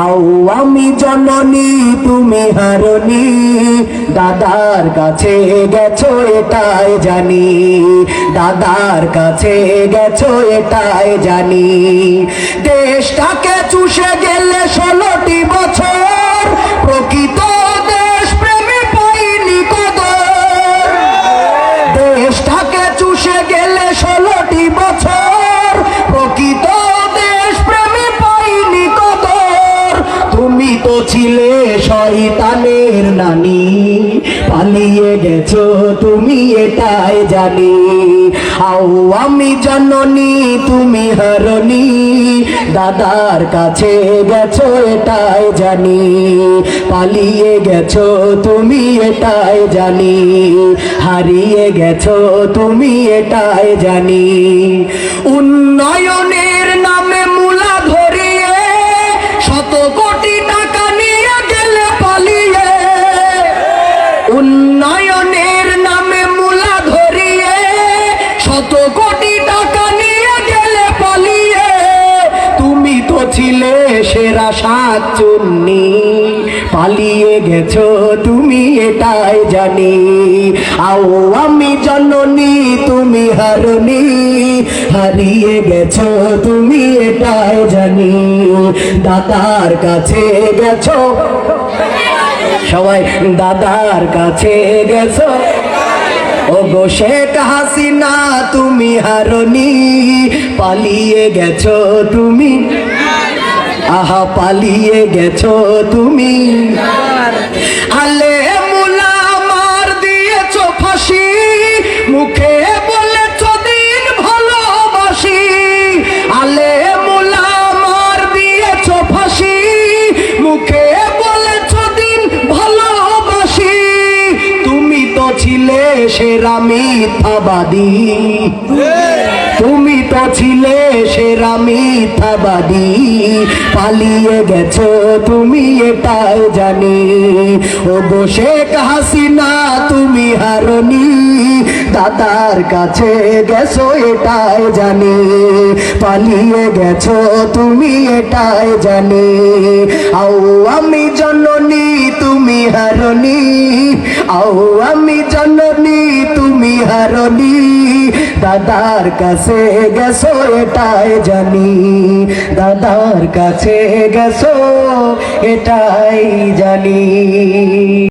আও আমি জননী তুমি হারনি, দাদার কাছে গেছো এটাই জানি, দাদার কাছে গেছো এটাই জানি। দেশটাকে চুষে গেলে 16টি বছর, প্রকৃত দেশ প্রেমে পাইনি কদর। দেশটাকে চুষে গেলে 16টি বছর, প্রকৃত দেশ প্রেমে পাইনি কদর। তুমি তো ছিলে শয়তানের নানি, পালিয়ে গেছো তুমি এটাই জানি। আও আমি জননী তুমি হারনি, দাদার কাছে গেছো এটাই জানি, পালিয়ে গেছো তুমি এটাই জানি, হারিয়ে গেছো তুমি এটাই জানি। উন্নয়নের নামে মূলা ধরিয়ে 100 কোটি টাকা নিয়ে গেলে পালিয়ে। উন্নয়নের নামে মূলা ধরিয়ে 100 কোটি টাকা নিয়ে গেলে পালিয়ে। তুমি তো ছিলে সেরা শাকচুন্নি, পালিয়ে গেছো তুমি এটাই জানি। আও আমি জননী তুমি হারনি, হারিয়ে গেছো তুমি এটাই জানি, দাদার কাছে গেছো সবাই, দাদার কাছে গেছো। ও গো শেখ হাসিনা তুমি হারনি, পালিয়ে গেছো তুমি, আহা পালিয়ে গেছো তুমি। আলে মুলা মার দিয়েছো ফাঁসি, মুখে বলেছো দিন ভালোবাসি। আলে মুলা মার দিয়েছো ফাঁসি, মুখে বলেছো দিন ভালোবাসি। তুমি তো ছিলে সেরা মিথ্যাবাদী, তুমি তো ছিলে সেরা মিথ্যাবাদী, পালিয়ে গেছো তুমি এটাই জানি। ও গো শেখ হাসিনা তুমি হারনি, দাদার কাছে গেছো এটাই জানি, পালিয়ে গেছো তুমি এটাই জানি। আও আমি জননী তুমি হারনি, আও আমি জননী তুমি হারনি, দাদার কাছে গেছো এটাই জানি, দাদার কাছে গেছো এটাই জানি।